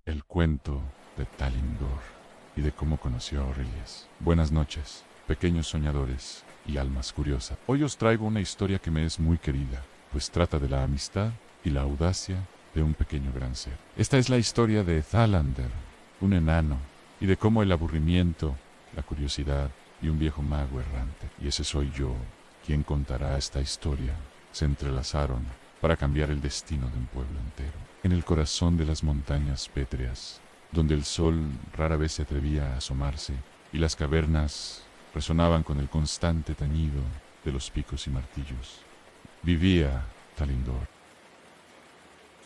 El cuento de Talindor y de cómo conoció a Aurelius. Buenas noches, pequeños soñadores y almas curiosas. Hoy os traigo una historia que me es muy querida, pues trata de la amistad y la audacia de un pequeño gran ser. Esta es la historia de Thalander, un enano, y de cómo el aburrimiento, la curiosidad y un viejo mago errante, y ese soy yo, quien contará esta historia, se entrelazaron para cambiar el destino de un pueblo entero. En el corazón de las montañas pétreas, donde el sol rara vez se atrevía a asomarse y las cavernas resonaban con el constante tañido de los picos y martillos, vivía Talindor.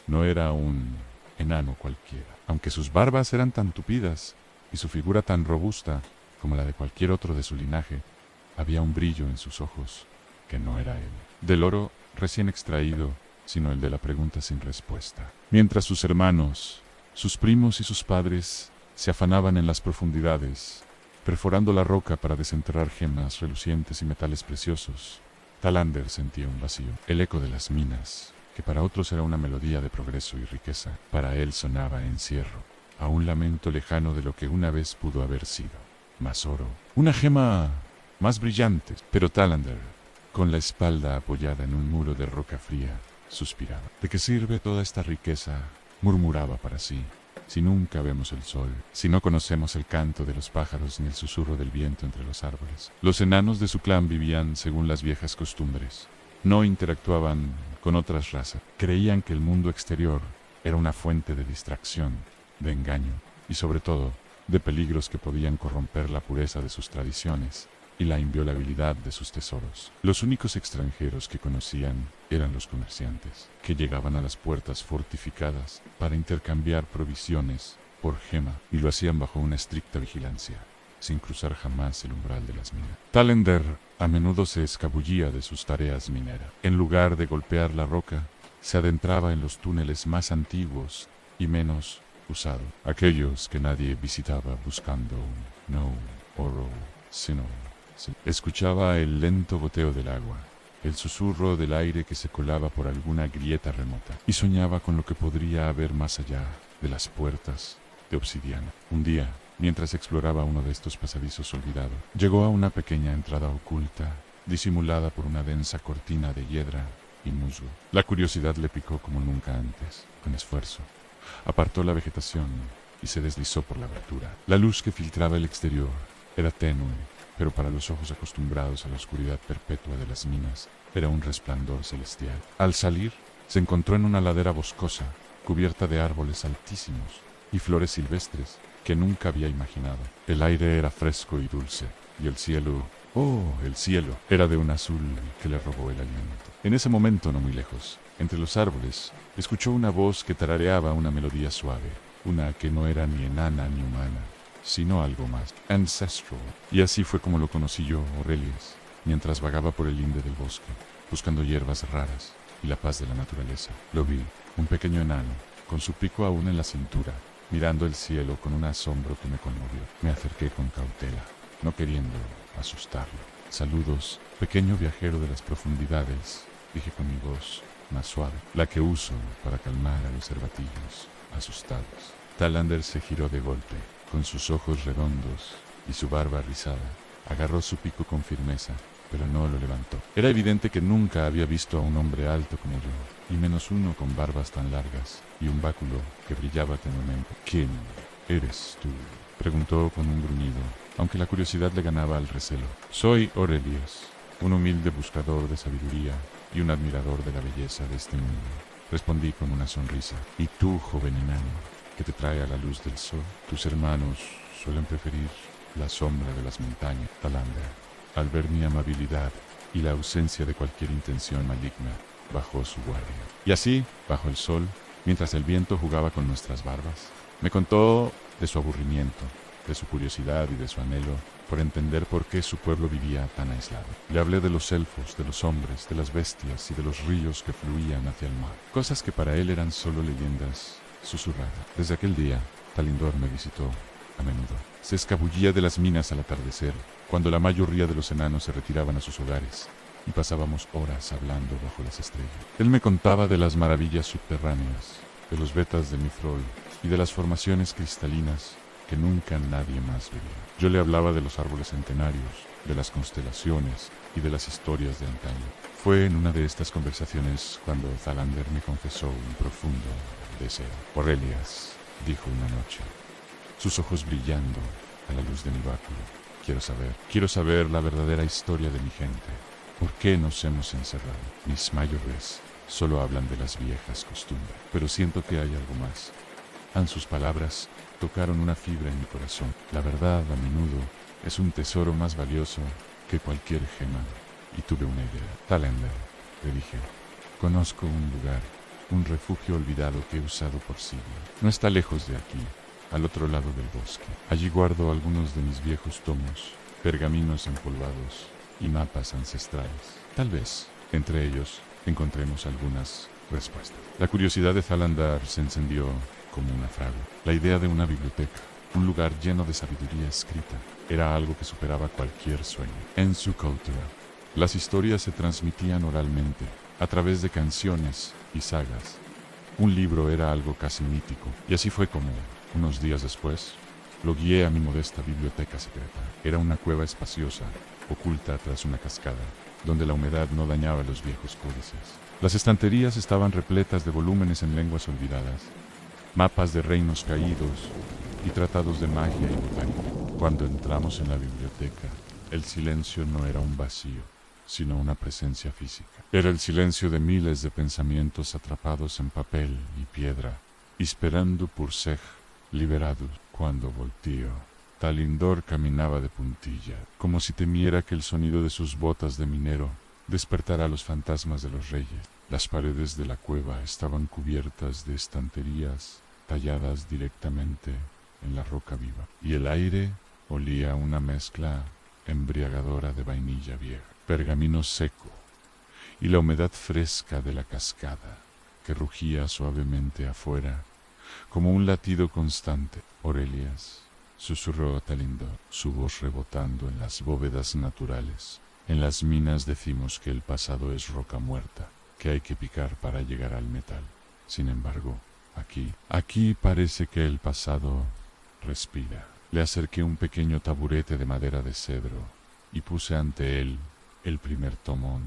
No era un enano cualquiera, aunque sus barbas eran tan tupidas y su figura tan robusta como la de cualquier otro de su linaje, había un brillo en sus ojos que no era él, del oro recién extraído, sino el de la pregunta sin respuesta. Mientras sus hermanos, sus primos y sus padres se afanaban en las profundidades, perforando la roca para desenterrar gemas relucientes y metales preciosos, Thalander sentía un vacío. El eco de las minas, que para otros era una melodía de progreso y riqueza, para él sonaba a encierro, a un lamento lejano de lo que una vez pudo haber sido. Más oro, una gema más brillante, pero Thalander, con la espalda apoyada en un muro de roca fría, suspiraba. ¿De qué sirve toda esta riqueza?, murmuraba para sí, si nunca vemos el sol, si no conocemos el canto de los pájaros ni el susurro del viento entre los árboles. Los enanos de su clan vivían según las viejas costumbres. No interactuaban con otras razas. Creían que el mundo exterior era una fuente de distracción, de engaño y sobre todo de peligros que podían corromper la pureza de sus tradiciones y la inviolabilidad de sus tesoros. Los únicos extranjeros que conocían eran los comerciantes, que llegaban a las puertas fortificadas para intercambiar provisiones por gema, y lo hacían bajo una estricta vigilancia, sin cruzar jamás el umbral de las minas. Thalander a menudo se escabullía de sus tareas mineras. En lugar de golpear la roca, se adentraba en los túneles más antiguos y menos usados, aquellos que nadie visitaba buscando no oro, sino escuchaba el lento goteo del agua, el susurro del aire que se colaba por alguna grieta remota, y soñaba con lo que podría haber más allá de las puertas de obsidiana. Un día, mientras exploraba uno de estos pasadizos olvidados, llegó a una pequeña entrada oculta, disimulada por una densa cortina de hiedra y musgo. La curiosidad le picó como nunca antes. Con esfuerzo, apartó la vegetación y se deslizó por la abertura. La luz que filtraba el exterior era tenue, pero para los ojos acostumbrados a la oscuridad perpetua de las minas, era un resplandor celestial. Al salir, se encontró en una ladera boscosa, cubierta de árboles altísimos y flores silvestres que nunca había imaginado. El aire era fresco y dulce, y el cielo, el cielo, era de un azul que le robó el aliento. En ese momento, no muy lejos, entre los árboles, escuchó una voz que tarareaba una melodía suave, una que no era ni enana ni humana, sino algo más, ancestral. Y así fue como lo conocí yo, Aurelius, mientras vagaba por el linde del bosque, buscando hierbas raras y la paz de la naturaleza. Lo vi, un pequeño enano, con su pico aún en la cintura, mirando el cielo con un asombro que me conmovió. Me acerqué con cautela, no queriendo asustarlo. Saludos, pequeño viajero de las profundidades, dije con mi voz más suave, la que uso para calmar a los cervatillos asustados. Thalander se giró de golpe, con sus ojos redondos y su barba rizada. Agarró su pico con firmeza, pero no lo levantó. Era evidente que nunca había visto a un hombre alto como yo, y menos uno con barbas tan largas y un báculo que brillaba tenuemente. ¿Quién eres tú?, preguntó con un gruñido, aunque la curiosidad le ganaba al recelo. Soy Aurelius, un humilde buscador de sabiduría y un admirador de la belleza de este mundo, respondí con una sonrisa. ¿Y tú, joven enano, que te trae a la luz del sol? Tus hermanos suelen preferir la sombra de las montañas. Thalander, al ver mi amabilidad y la ausencia de cualquier intención maligna, bajó su guardia. Y así, bajo el sol, mientras el viento jugaba con nuestras barbas, me contó de su aburrimiento, de su curiosidad y de su anhelo por entender por qué su pueblo vivía tan aislado. Le hablé de los elfos, de los hombres, de las bestias y de los ríos que fluían hacia el mar, cosas que para él eran solo leyendas susurrada. Desde aquel día, Talindor me visitó a menudo. Se escabullía de las minas al atardecer, cuando la mayoría de los enanos se retiraban a sus hogares, y pasábamos horas hablando bajo las estrellas. Él me contaba de las maravillas subterráneas, de los vetas de Mithril y de las formaciones cristalinas que nunca nadie más vería. Yo le hablaba de los árboles centenarios, de las constelaciones y de las historias de antaño. Fue en una de estas conversaciones cuando Thalander me confesó un profundo deseo. Aurelias, dijo una noche, sus ojos brillando a la luz de mi báculo. Quiero saber la verdadera historia de mi gente. ¿Por qué nos hemos encerrado? Mis mayores solo hablan de las viejas costumbres, pero siento que hay algo más. Sus palabras tocaron una fibra en mi corazón. La verdad, a menudo, es un tesoro más valioso que cualquier gema. Y tuve una idea. Thalander, le dije, conozco un lugar, un refugio olvidado que he usado por siglos. No está lejos de aquí, al otro lado del bosque. Allí guardo algunos de mis viejos tomos, pergaminos empolvados y mapas ancestrales. Tal vez, entre ellos, encontremos algunas respuestas. La curiosidad de Thalander se encendió como una fragua. La idea de una biblioteca, un lugar lleno de sabiduría escrita, era algo que superaba cualquier sueño. En su cultura, las historias se transmitían oralmente, a través de canciones y sagas. Un libro era algo casi mítico, y así fue como, unos días después, lo guié a mi modesta biblioteca secreta. Era una cueva espaciosa, oculta tras una cascada, donde la humedad no dañaba los viejos códices. Las estanterías estaban repletas de volúmenes en lenguas olvidadas, mapas de reinos caídos y tratados de magia y botánica. Cuando entramos en la biblioteca, el silencio no era un vacío, sino una presencia física. Era el silencio de miles de pensamientos atrapados en papel y piedra, esperando por ser liberados. Cuando volteó, Talindor caminaba de puntilla, como si temiera que el sonido de sus botas de minero despertara a los fantasmas de los reyes. Las paredes de la cueva estaban cubiertas de estanterías talladas directamente en la roca viva, y el aire olía a una mezcla embriagadora de vainilla vieja, pergamino seco y la humedad fresca de la cascada que rugía suavemente afuera como un latido constante. Aurelias, susurró a Talindor, su voz rebotando en las bóvedas naturales. En las minas decimos que el pasado es roca muerta, que hay que picar para llegar al metal. Sin embargo, aquí parece que el pasado respira. Le acerqué un pequeño taburete de madera de cedro y puse ante él el primer tomón,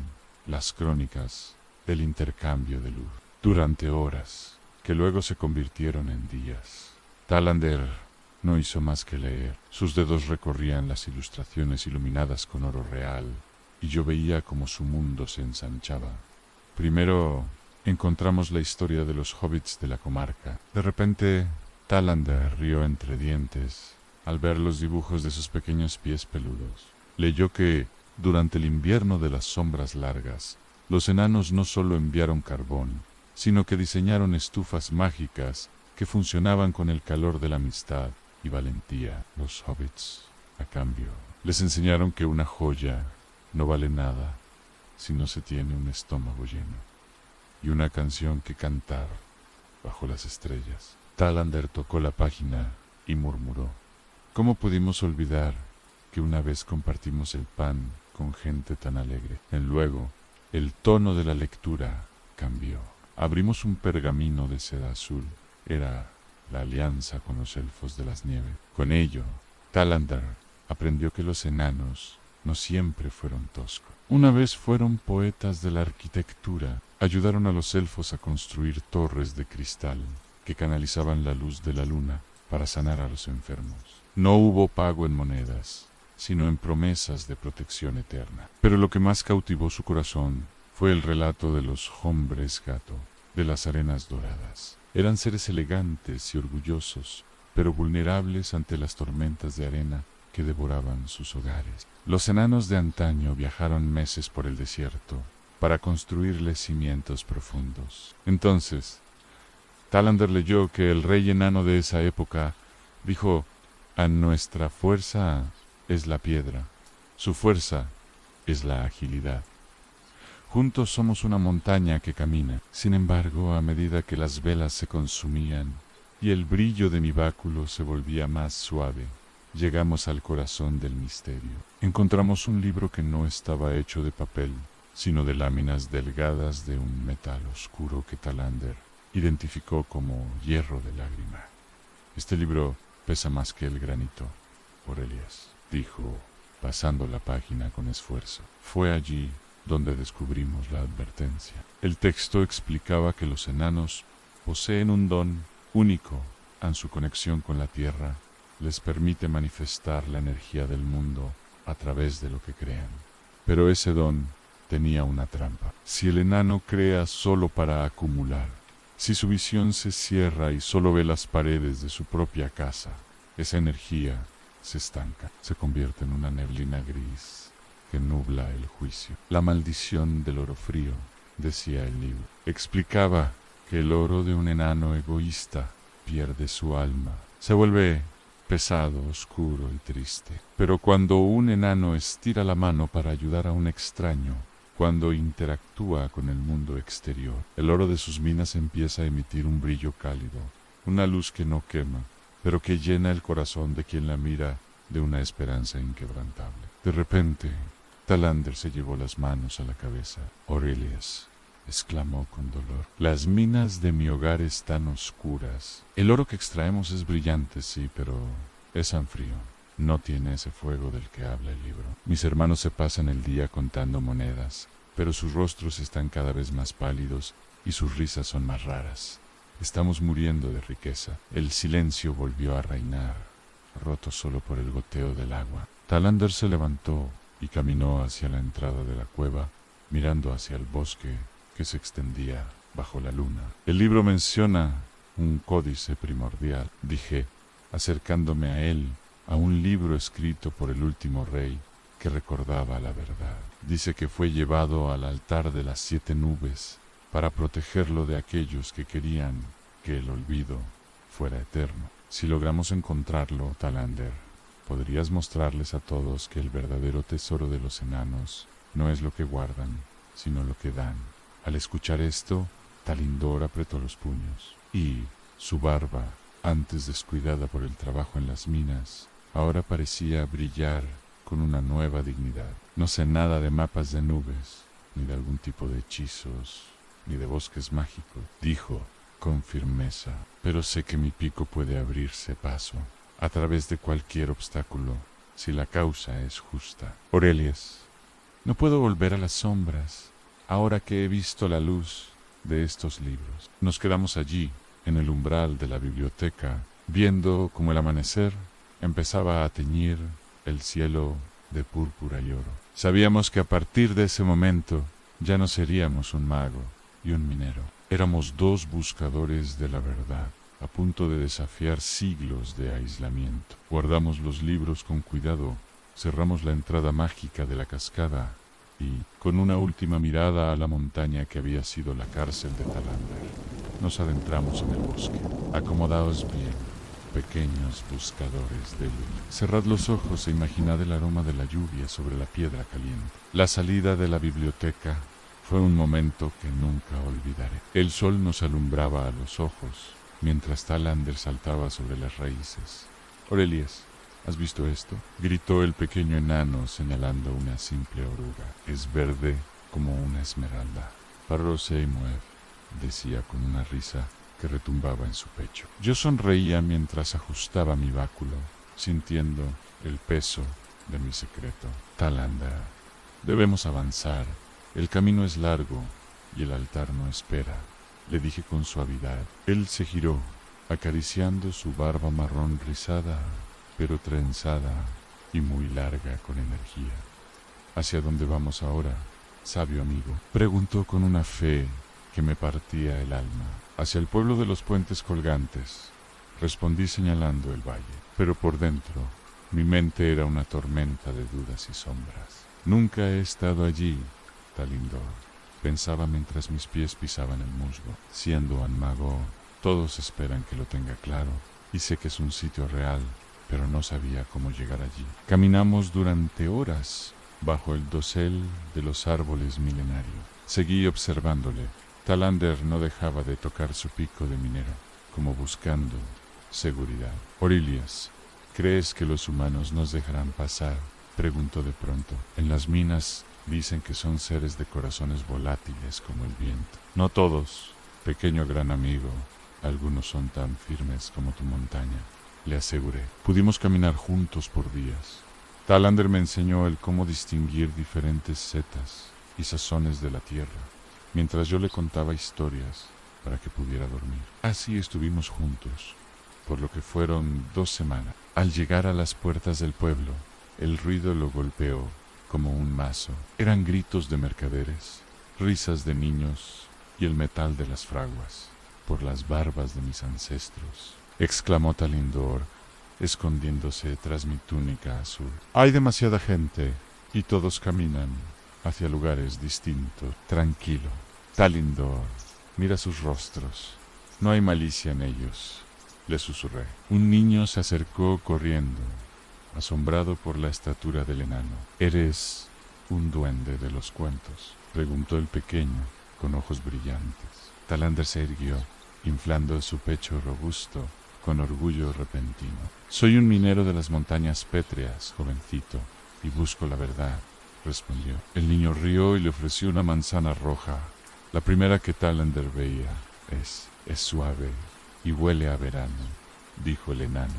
las crónicas del intercambio de luz. Durante horas, que luego se convirtieron en días, Thalander no hizo más que leer. Sus dedos recorrían las ilustraciones iluminadas con oro real, y yo veía cómo su mundo se ensanchaba. Primero encontramos la historia de los hobbits de la comarca. De repente, Thalander rió entre dientes al ver los dibujos de sus pequeños pies peludos. Leyó que, durante el invierno de las sombras largas, los enanos no solo enviaron carbón, sino que diseñaron estufas mágicas que funcionaban con el calor de la amistad y valentía. Los hobbits, a cambio, les enseñaron que una joya no vale nada si no se tiene un estómago lleno y una canción que cantar bajo las estrellas. Thalander tocó la página y murmuró: ¿cómo pudimos olvidar que una vez compartimos el pan con gente tan alegre? Luego, el tono de la lectura cambió. Abrimos un pergamino de seda azul. Era la alianza con los elfos de las nieves. Con ello, Thalander aprendió que los enanos no siempre fueron toscos. Una vez fueron poetas de la arquitectura. Ayudaron a los elfos a construir torres de cristal que canalizaban la luz de la luna para sanar a los enfermos. No hubo pago en monedas, sino en promesas de protección eterna. Pero lo que más cautivó su corazón fue el relato de los hombres gato, de las arenas doradas. Eran seres elegantes y orgullosos, pero vulnerables ante las tormentas de arena que devoraban sus hogares. Los enanos de antaño viajaron meses por el desierto para construirles cimientos profundos. Entonces, Thalander leyó que el rey enano de esa época dijo: «A nuestra fuerza es la piedra, su fuerza es la agilidad. Juntos somos una montaña que camina». Sin embargo, a medida que las velas se consumían y el brillo de mi báculo se volvía más suave, llegamos al corazón del misterio. Encontramos un libro que no estaba hecho de papel, sino de láminas delgadas de un metal oscuro que Thalander identificó como hierro de lágrima. Este libro pesa más que el granito, Aurelias, dijo, pasando la página con esfuerzo. Fue allí donde descubrimos la advertencia. El texto explicaba que los enanos poseen un don único en su conexión con la tierra. Les permite manifestar la energía del mundo a través de lo que crean. Pero ese don tenía una trampa. Si el enano crea solo para acumular, si su visión se cierra y solo ve las paredes de su propia casa, esa energía se estanca, se convierte en una neblina gris que nubla el juicio. La maldición del oro frío, decía el libro. Explicaba que el oro de un enano egoísta pierde su alma, se vuelve pesado, oscuro y triste. Pero cuando un enano estira la mano para ayudar a un extraño, cuando interactúa con el mundo exterior, el oro de sus minas empieza a emitir un brillo cálido, una luz que no quema, pero que llena el corazón de quien la mira de una esperanza inquebrantable. De repente, Talander se llevó las manos a la cabeza. Aurelias, exclamó con dolor, las minas de mi hogar están oscuras. El oro que extraemos es brillante, sí, pero es tan frío. No tiene ese fuego del que habla el libro. Mis hermanos se pasan el día contando monedas, pero sus rostros están cada vez más pálidos y sus risas son más raras. Estamos muriendo de riqueza. El silencio volvió a reinar, roto solo por el goteo del agua. Talander se levantó y caminó hacia la entrada de la cueva, mirando hacia el bosque que se extendía bajo la luna. El libro menciona un códice primordial, dije, acercándome a él, a un libro escrito por el último rey que recordaba la verdad. Dice que fue llevado al altar de las 7 nubes para protegerlo de aquellos que querían que el olvido fuera eterno. Si logramos encontrarlo, Talander, podrías mostrarles a todos que el verdadero tesoro de los enanos no es lo que guardan, sino lo que dan. Al escuchar esto, Talindor apretó los puños, y su barba, antes descuidada por el trabajo en las minas, ahora parecía brillar con una nueva dignidad. No sé nada de mapas de nubes, ni de algún tipo de hechizos, ni de bosques mágicos, dijo con firmeza, pero sé que mi pico puede abrirse paso a través de cualquier obstáculo, si la causa es justa. Aurelias, no puedo volver a las sombras, ahora que he visto la luz de estos libros. Nos quedamos allí, en el umbral de la biblioteca, viendo cómo el amanecer empezaba a teñir el cielo de púrpura y oro. Sabíamos que a partir de ese momento ya no seríamos un mago y un minero. Éramos 2 buscadores de la verdad, a punto de desafiar siglos de aislamiento. Guardamos los libros con cuidado, cerramos la entrada mágica de la cascada y, con una última mirada a la montaña que había sido la cárcel de Talander, nos adentramos en el bosque. Acomodaos bien, pequeños buscadores de luz. Cerrad los ojos e imaginad el aroma de la lluvia sobre la piedra caliente. La salida de la biblioteca fue un momento que nunca olvidaré. El sol nos alumbraba a los ojos, mientras Talander saltaba sobre las raíces. Aurelias, ¿has visto esto?, gritó el pequeño enano señalando una simple oruga. Es verde como una esmeralda. Parrose y Moev, decía con una risa que retumbaba en su pecho. Yo sonreía mientras ajustaba mi báculo, sintiendo el peso de mi secreto. Talander, debemos avanzar. El camino es largo y el altar no espera, le dije con suavidad. Él se giró, acariciando su barba marrón rizada, pero trenzada y muy larga con energía. ¿Hacia dónde vamos ahora, sabio amigo?, preguntó con una fe que me partía el alma. Hacia el pueblo de los puentes colgantes, respondí señalando el valle, pero por dentro mi mente era una tormenta de dudas y sombras. Nunca he estado allí, Talindor, pensaba mientras mis pies pisaban el musgo. Siendo un mago, todos esperan que lo tenga claro, y sé que es un sitio real, pero no sabía cómo llegar allí. Caminamos durante horas bajo el dosel de los árboles milenarios. Seguí observándole. Talander no dejaba de tocar su pico de minero, como buscando seguridad. Aurelias, ¿crees que los humanos nos dejarán pasar?, preguntó de pronto. En las minas dicen que son seres de corazones volátiles como el viento. No todos, pequeño gran amigo, Algunos son tan firmes como tu montaña, le aseguré. Pudimos caminar juntos por días. Talander me enseñó el cómo distinguir diferentes setas y sazones de la tierra, mientras yo le contaba historias para que pudiera dormir. Así estuvimos juntos, por lo que fueron 2 semanas. Al llegar a las puertas del pueblo, el ruido lo golpeó como un mazo. Eran gritos de mercaderes, risas de niños y el metal de las fraguas. Por las barbas de mis ancestros, exclamó Talindor, escondiéndose tras mi túnica azul. Hay demasiada gente y todos caminan hacia lugares distintos. Tranquilo, Talindor, mira sus rostros. No hay malicia en ellos, le susurré. Un niño se acercó corriendo, asombrado por la estatura del enano. ¿Eres un duende de los cuentos?, preguntó el pequeño, con ojos brillantes. Talander se irguió, inflando su pecho robusto con orgullo repentino. Soy un minero de las montañas pétreas, jovencito, y busco la verdad, respondió. El niño rió y le ofreció una manzana roja, la primera que Talander veía. Es suave y huele a verano, dijo el enano,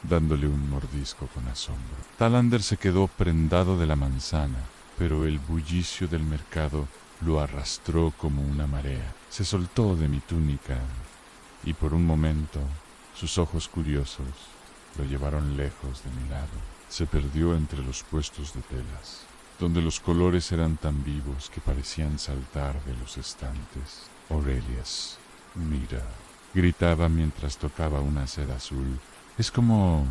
dándole un mordisco con asombro. Talander se quedó prendado de la manzana, pero el bullicio del mercado lo arrastró como una marea. Se soltó de mi túnica y por un momento sus ojos curiosos lo llevaron lejos de mi lado. Se perdió entre los puestos de telas, donde los colores eran tan vivos que parecían saltar de los estantes. Aurelius, mira, gritaba mientras tocaba una seda azul. Es como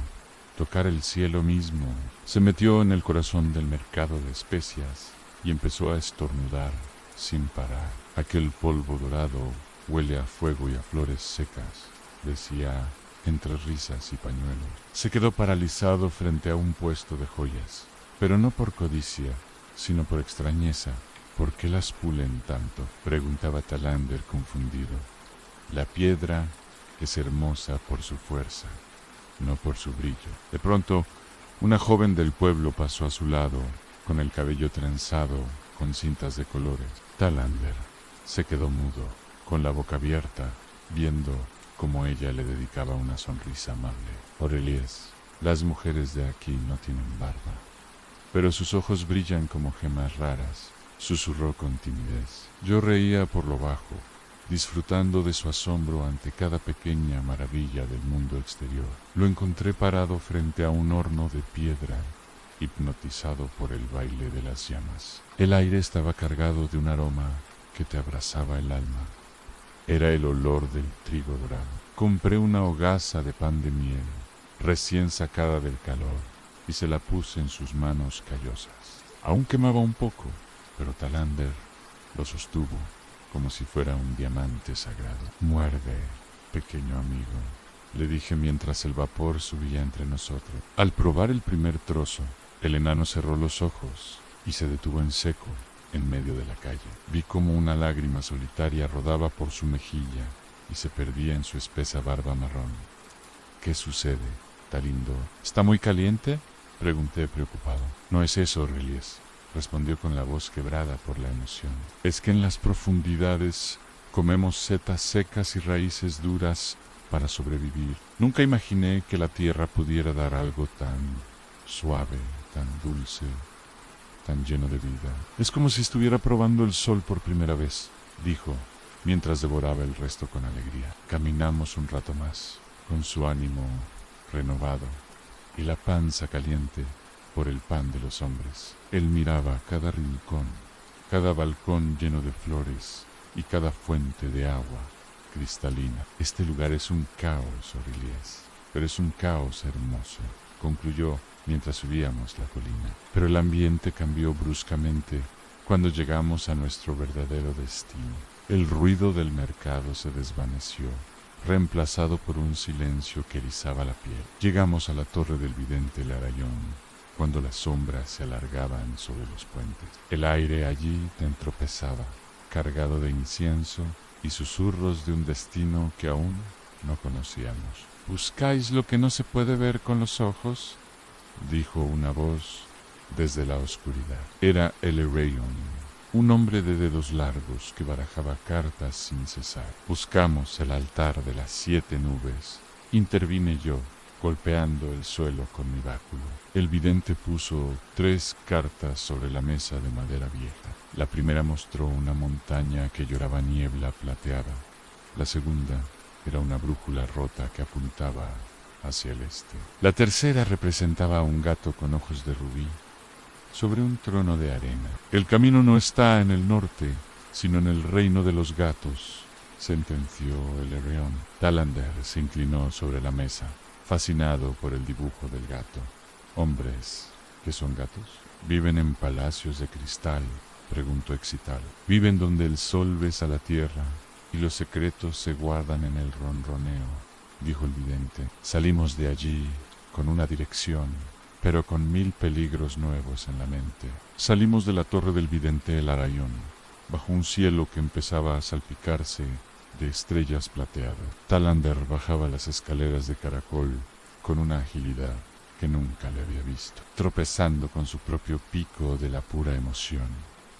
tocar el cielo mismo. Se metió en el corazón del mercado de especias y empezó a estornudar sin parar. Aquel polvo dorado huele a fuego y a flores secas, decía entre risas y pañuelos. Se quedó paralizado frente a un puesto de joyas, pero no por codicia, sino por extrañeza. ¿Por qué las pulen tanto?, preguntaba Talander confundido. La piedra es hermosa por su fuerza, no por su brillo. De pronto, una joven del pueblo pasó a su lado, con el cabello trenzado con cintas de colores. Talander se quedó mudo, con la boca abierta, viendo cómo ella le dedicaba una sonrisa amable. Aurelius, las mujeres de aquí no tienen barba, pero sus ojos brillan como gemas raras, susurró con timidez. Yo reía por lo bajo, disfrutando de su asombro ante cada pequeña maravilla del mundo exterior. Lo encontré parado frente a un horno de piedra, hipnotizado por el baile de las llamas. El aire estaba cargado de un aroma que te abrazaba el alma. Era el olor del trigo dorado. Compré una hogaza de pan de miel, recién sacada del calor, y se la puse en sus manos callosas. Aún quemaba un poco, pero Talander lo sostuvo como si fuera un diamante sagrado. Muerde, pequeño amigo, le dije mientras el vapor subía entre nosotros. Al probar el primer trozo, el enano cerró los ojos y se detuvo en seco en medio de la calle. Vi como una lágrima solitaria rodaba por su mejilla y se perdía en su espesa barba marrón. ¿Qué sucede, Talindor? ¿Está muy caliente?, pregunté preocupado. No es eso, Aurelius, respondió con la voz quebrada por la emoción. Es que en las profundidades comemos setas secas y raíces duras para sobrevivir. Nunca imaginé que la tierra pudiera dar algo tan suave, tan dulce, tan lleno de vida. Es como si estuviera probando el sol por primera vez, dijo, mientras devoraba el resto con alegría. Caminamos un rato más, con su ánimo renovado y la panza caliente por el pan de los hombres. Él miraba cada rincón, cada balcón lleno de flores y cada fuente de agua cristalina. Este lugar es un caos, Aurelius, pero es un caos hermoso, concluyó mientras subíamos la colina. Pero el ambiente cambió bruscamente cuando llegamos a nuestro verdadero destino. El ruido del mercado se desvaneció, reemplazado por un silencio que erizaba la piel. Llegamos a la torre del vidente Larayón, cuando las sombras se alargaban sobre los puentes. El aire allí dentro pesaba, cargado de incienso y susurros de un destino que aún no conocíamos. ¿Buscáis lo que no se puede ver con los ojos?, dijo una voz desde la oscuridad. Era el Elreion, un hombre de dedos largos que barajaba cartas sin cesar. Buscamos el altar de las 7 nubes. Intervine yo, golpeando el suelo con mi báculo. El vidente puso 3 cartas sobre la mesa de madera vieja. La primera mostró una montaña que lloraba niebla plateada. La segunda era una brújula rota que apuntaba hacia el este. La tercera representaba a un gato con ojos de rubí sobre un trono de arena. El camino no está en el norte, sino en el reino de los gatos, sentenció el Ereón. Talander se inclinó sobre la mesa, fascinado por el dibujo del gato. ¿Hombres que son gatos? ¿Viven en palacios de cristal?, preguntó excitado. Viven donde el sol besa la tierra y los secretos se guardan en el ronroneo, dijo el vidente. Salimos de allí con una dirección, pero con 1000 peligros nuevos en la mente. Salimos de la torre del vidente El Arayón, bajo un cielo que empezaba a salpicarse de estrellas plateadas. Talander bajaba las escaleras de caracol con una agilidad que nunca le había visto, tropezando con su propio pico de la pura emoción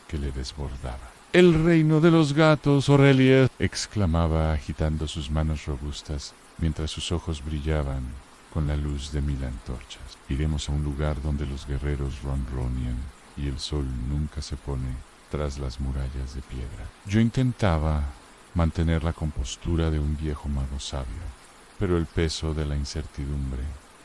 que le desbordaba. «El reino de los gatos, Aurelia», exclamaba agitando sus manos robustas mientras sus ojos brillaban con la luz de 1000 antorchas. Iremos a un lugar donde los guerreros ronronean y el sol nunca se pone tras las murallas de piedra. Yo intentaba mantener la compostura de un viejo mago sabio, pero el peso de la incertidumbre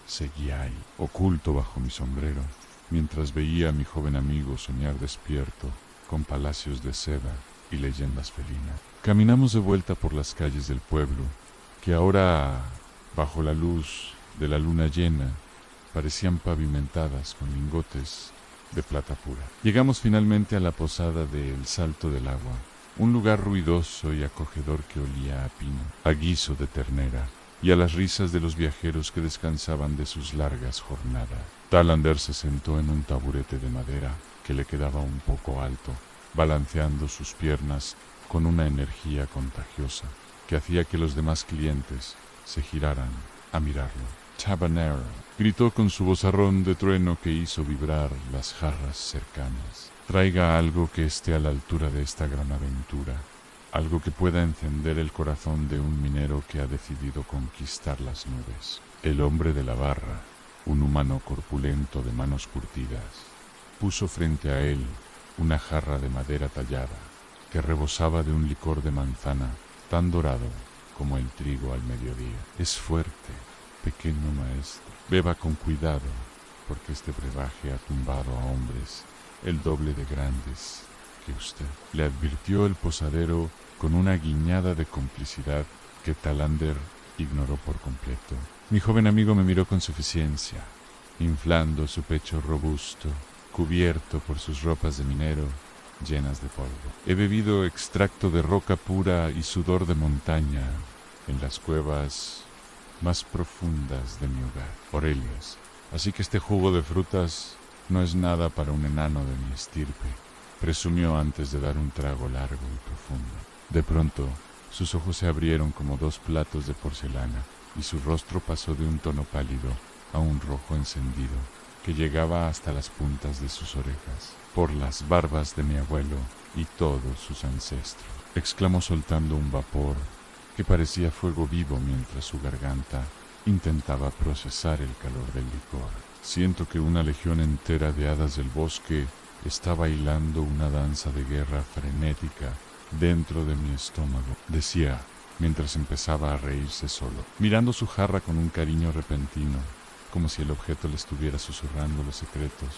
seguía ahí, oculto bajo mi sombrero, mientras veía a mi joven amigo soñar despierto con palacios de seda y leyendas felinas. Caminamos de vuelta por las calles del pueblo, que ahora, bajo la luz de la luna llena, parecían pavimentadas con lingotes de plata pura. Llegamos finalmente a la posada de El Salto del Agua, un lugar ruidoso y acogedor que olía a pino, a guiso de ternera y a las risas de los viajeros que descansaban de sus largas jornadas. Talander se sentó en un taburete de madera que le quedaba un poco alto, balanceando sus piernas con una energía contagiosa que hacía que los demás clientes se giraran a mirarlo. «Tabanero», gritó con su vozarrón de trueno que hizo vibrar las jarras cercanas. «Traiga algo que esté a la altura de esta gran aventura, algo que pueda encender el corazón de un minero que ha decidido conquistar las nubes». El hombre de la barra, un humano corpulento de manos curtidas, puso frente a él una jarra de madera tallada que rebosaba de un licor de manzana tan dorado como el trigo al mediodía. «Es fuerte, pequeño maestro. Beba con cuidado, porque este brebaje ha tumbado a hombres el doble de grandes que usted», le advirtió el posadero con una guiñada de complicidad que Talander ignoró por completo. Mi joven amigo me miró con suficiencia, inflando su pecho robusto, cubierto por sus ropas de minero llenas de polvo. «He bebido extracto de roca pura y sudor de montaña en las cuevas más profundas de mi hogar, Aurelius, así que este jugo de frutas no es nada para un enano de mi estirpe», presumió antes de dar un trago largo y profundo. De pronto, sus ojos se abrieron como 2 platos de porcelana y su rostro pasó de un tono pálido a un rojo encendido que llegaba hasta las puntas de sus orejas. «Por las barbas de mi abuelo y todos sus ancestros», exclamó soltando un vapor que parecía fuego vivo mientras su garganta intentaba procesar el calor del licor. «Siento que una legión entera de hadas del bosque está bailando una danza de guerra frenética dentro de mi estómago», decía mientras empezaba a reírse solo, mirando su jarra con un cariño repentino, como si el objeto le estuviera susurrando los secretos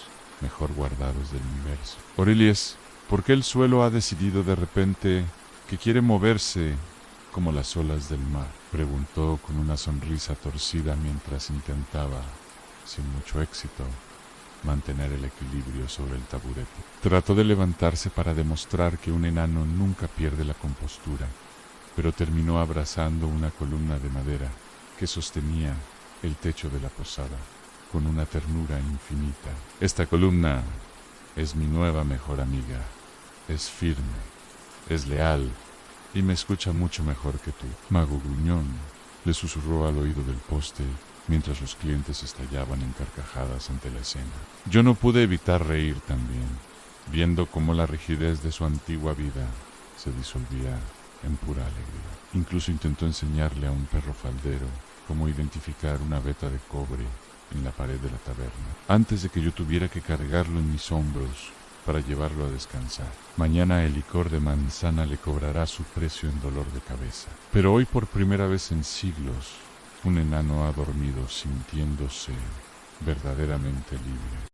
mejor guardados del universo. «Aurelius, ¿por qué el suelo ha decidido de repente que quiere moverse como las olas del mar?», preguntó con una sonrisa torcida mientras intentaba, sin mucho éxito, mantener el equilibrio sobre el taburete. Trató de levantarse para demostrar que un enano nunca pierde la compostura, pero terminó abrazando una columna de madera que sostenía el techo de la posada con una ternura infinita. «Esta columna es mi nueva mejor amiga. Es firme, es leal y me escucha mucho mejor que tú, mago gruñón», le susurró al oído del poste mientras los clientes estallaban en carcajadas ante la escena. Yo no pude evitar reír también. viendo cómo la rigidez de su antigua vida se disolvía en pura alegría. Incluso intentó enseñarle a un perro faldero cómo identificar una veta de cobre en la pared de la taberna, antes de que yo tuviera que cargarlo en mis hombros para llevarlo a descansar. Mañana el licor de manzana le cobrará su precio en dolor de cabeza. Pero hoy, por primera vez en siglos, un enano ha dormido sintiéndose verdaderamente libre.